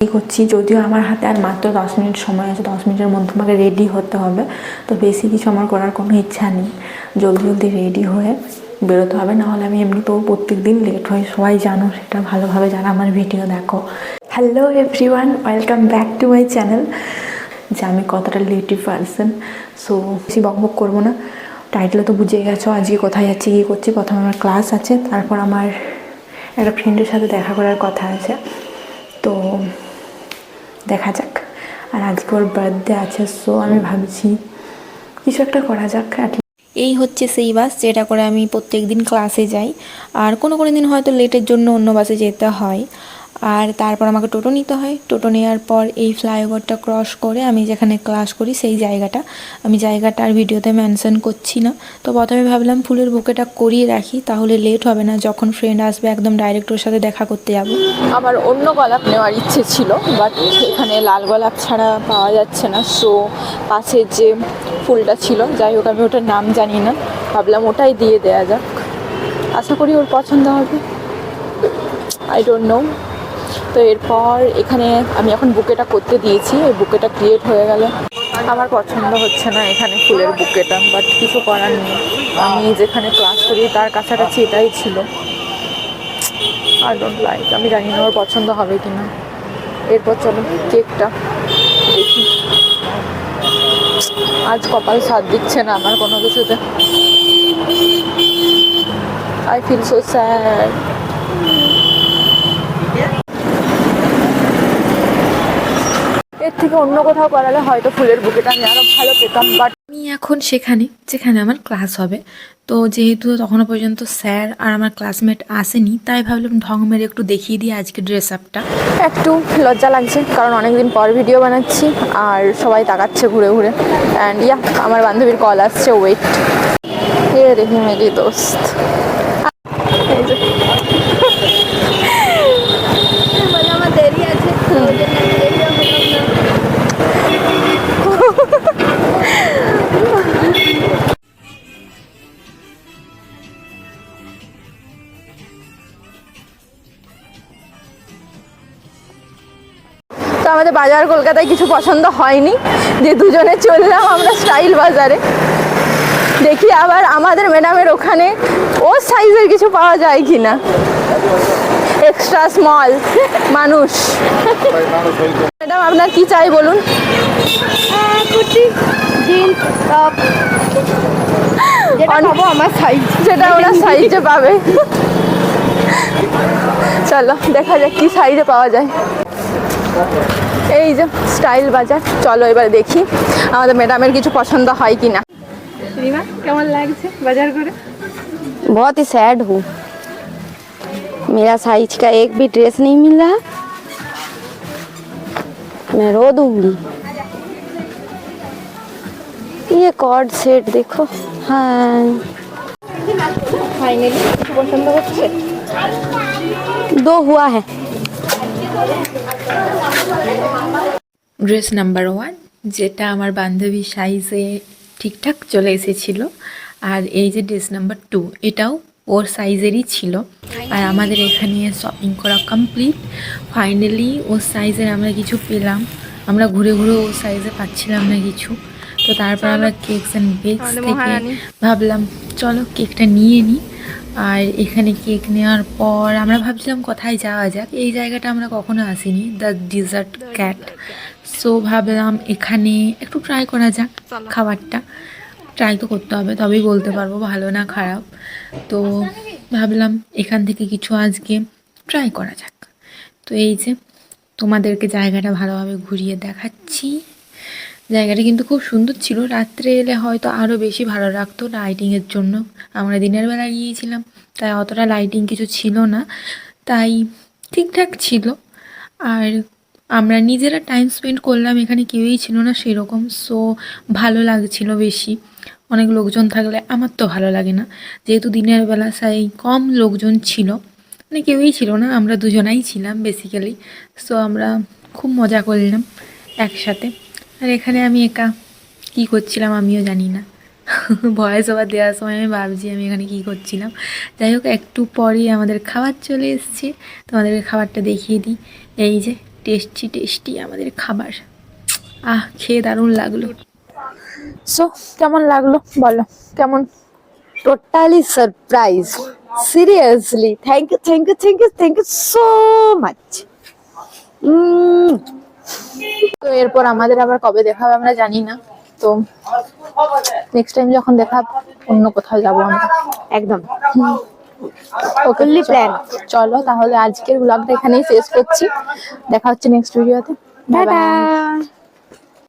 করছি, যদিও আমার হাতে আর মাত্র 10 মিনিট সময় আছে। 10 মিনিটের মধ্যে আমাকে রেডি হতে হবে, তো বেশি কিছু আমার করার কোনো ইচ্ছা নেই। জলদি জলদি রেডি হয়ে বেরোতে হবে, নাহলে আমি এমনিতেও প্রত্যেক দিন লেট হই, সবাই জানো সেটা ভালোভাবে, যারা আমার ভিডিও দেখো। Hello everyone, welcome back to my channel. যে আমি কতটা লেটি পারসন, সো বেশি বকবক করবো না। টাইটেলে তো বুঝে গেছো আজকে কোথায় যাচ্ছি, কী করছি। প্রথমে আমার ক্লাস আছে, তারপর আমার একটা ফ্রেন্ডের সাথে দেখা করার কথা আছে, তো দেখা যাক। আর আজকে ওর বার্থডে আছে, সো আমি ভাবছি কিছু একটা করা যাক। এই হচ্ছে সেই বাস যেটা করে আমি প্রত্যেক দিন ক্লাসে যাই, আর কোনো দিন হয়তো লেটের জন্য অন্য বাসে যেতে হয়। আর তারপর আমাকে টোটো নিতে হয়। টোটো নেওয়ার পর এই ফ্লাইওভারটা ক্রস করে আমি যেখানে ক্লাস করি সেই জায়গাটা, আমি জায়গাটা আর ভিডিওতে মেনশন করছি না। তো প্রথমে ভাবলাম ফুলের বুকেটা করিয়ে রাখি, তাহলে লেট হবে না, যখন ফ্রেন্ড আসবে একদম ডাইরেক্ট ওর সাথে দেখা করতে যাবো। আমার অন্য গোলাপ নেওয়ার ইচ্ছে ছিল, বাট এখানে লাল গোলাপ ছাড়া পাওয়া যাচ্ছে না। সো পাশে যে ফুলটা ছিল, যাই হোক আমি ওটার নাম জানি না, ভাবলাম ওটাই দিয়ে দেওয়া যাক। আশা করি ওর পছন্দ হবে, আই ডোন্ট নো। তো এরপর এখানে আমি এখন বুকেটা করতে দিয়েছি, এই বুকেটা ক্রিয়েট হয়ে গেল। আমার পছন্দ হচ্ছে না এখানে ফুলের বুকেটা, বাট কিছু করার নেই। আমি যেখানে ক্লাস করি তার কাছাকাছি এটাই ছিল। আই ডোন্ট লাইক, আমি জানি না ওর পছন্দ হবে কি না। এরপর চলো কেকটা দেখি। আজ কপাল সাথ দিচ্ছে না আমার কোনো কিছুতে। I feel so sad. এর থেকে অন্য কোথাও করালে হয়তো ফুলের বুকেটা আমি আরও ভালো পেতাম, বাট আমি এখন সেখানে যেখানে আমার ক্লাস হবে। তো যেহেতু তখনও পর্যন্ত স্যার আর আমার ক্লাসমেট আসেনি, তাই ভাবলাম ঢং মেরে একটু দেখিয়ে দিই আজকে ড্রেস আপটা। একটু লজ্জা লাগছে, কারণ অনেকদিন পর ভিডিও বানাচ্ছি আর সবাই তাকাচ্ছে ঘুরে ঘুরে। অ্যান্ড ইয়া, আমার বান্ধবীর কল আসছে, ওয়েট। এ দেখি মেরি দোস্ত, আমার দেরি আছে। তো আমাদের বাজার কলকাতায় কিছু পছন্দ হয়নি, যে দুজনে চললাম আমরা স্টাইল বাজারে। দেখি আবার আমাদের ম্যাডামের ওখানে ও সাইজের কিছু পাওয়া যায় কি না, এক্সট্রা স্মল মানুষ। ম্যাডাম আপনার কি চাই বলুন? কুর্তি, জিন্স, টপ, আমার সাইজ, যেটা ওরা সাইজে পাবে। চলো দেখা যাক কি সাইজে পাওয়া যায়। এই যে স্টাইল বাজার, চলো এবার দেখি আমাদের ম্যাডামের কিছু পছন্দ হয় কি না। রিমা, কেমন লাগছে বাজার করে? बहुत ही सैड हूँ, मेरा साइज का एक भी ड्रेस नहीं मिल रहा, मैं रो दूंगी। ये कॉर्ड सेट देखो। हाँ ফাইনালি কিছু পছন্দ হচ্ছে। दो हुआ है। ড্রেস নাম্বার 1, যেটা আমার বান্ধবীর সাইজে ঠিকঠাক চলে এসেছিলো। আর এই যে ড্রেস নাম্বার 2, এটাও ওর সাইজেরই ছিল। আর আমাদের এখানে শপিং করা কমপ্লিট। ফাইনালি ওর সাইজের আমরা কিছু পেলাম। আমরা ঘুরে ঘুরে ওর সাইজে পাচ্ছিলাম না কিছু। তো তারপর আমরা কেকস অ্যান্ড বেকস থেকে ভাবলাম চলো কেকটা নিয়ে নিই। আর এখানে কেক নেওয়ার পর আমরা ভাবছিলাম কোথায় যাওয়া যাক, এই জায়গাটা আমরা কখনো আসিনি, দ্য ডিজার্ট ক্যাট। সো ভাবলাম এখানে একটু ট্রাই করা যাক খাবারটা। ট্রাই তো করতে হবে, তবেই বলতে পারবো ভালো না খারাপ। তো ভাবলাম এখান থেকে কিছু আজকে ট্রাই করা যাক। তো এই যে তোমাদেরকে জায়গাটা ভালোভাবে ঘুরিয়ে দেখাচ্ছি। জায়গাটা কিন্তু খুব সুন্দর ছিল, রাত্রে এলে হয়তো আরও বেশি ভালো লাগতো লাইটিংয়ের জন্য। আমরা দিনের বেলা গিয়েছিলাম, তাই অতটা লাইটিং কিছু ছিল না, তাই ঠিকঠাক ছিল। আর আমরা নিজেরা টাইম স্পেন্ড করলাম, এখানে কেউই ছিল না সেরকম। সো ভালো লাগছিল বেশি। অনেক লোকজন থাকলে আমার তো ভালো লাগে না, যেহেতু দিনের বেলা সেই কম লোকজন ছিল, মানে কেউই ছিল না, আমরা দুজনাই ছিলাম বেসিক্যালি। সো আমরা খুব মজা করলাম একসাথে। আর এখানে আমি একা কী করছিলাম আমিও জানি না। ভয়েস ওভার দেওয়ার সময় আমি ভাবছি আমি এখানে কী করছিলাম। যাই হোক, একটু পরেই আমাদের খাবার চলে এসছে, তোমাদেরকে খাবারটা দেখিয়ে দিই। এই যে টেস্টি টেস্টি আমাদের খাবার। খেয়ে দারুণ লাগলো। সো কেমন লাগলো বলো, কেমন? Totally surprise, seriously thank you thank you thank you thank you so much. তো এরপর আমাদের আবার কবে দেখা হবে আমরা জানি না, তো নেক্সট টাইম যখন দেখা হবে অন্য কোথাও যাবো আমরা একদম। Fully plan. চলো তাহলে আজকের ব্লগটা এখানেই শেষ করছি, দেখা হচ্ছে নেক্সট ভিডিওতে। টাটা।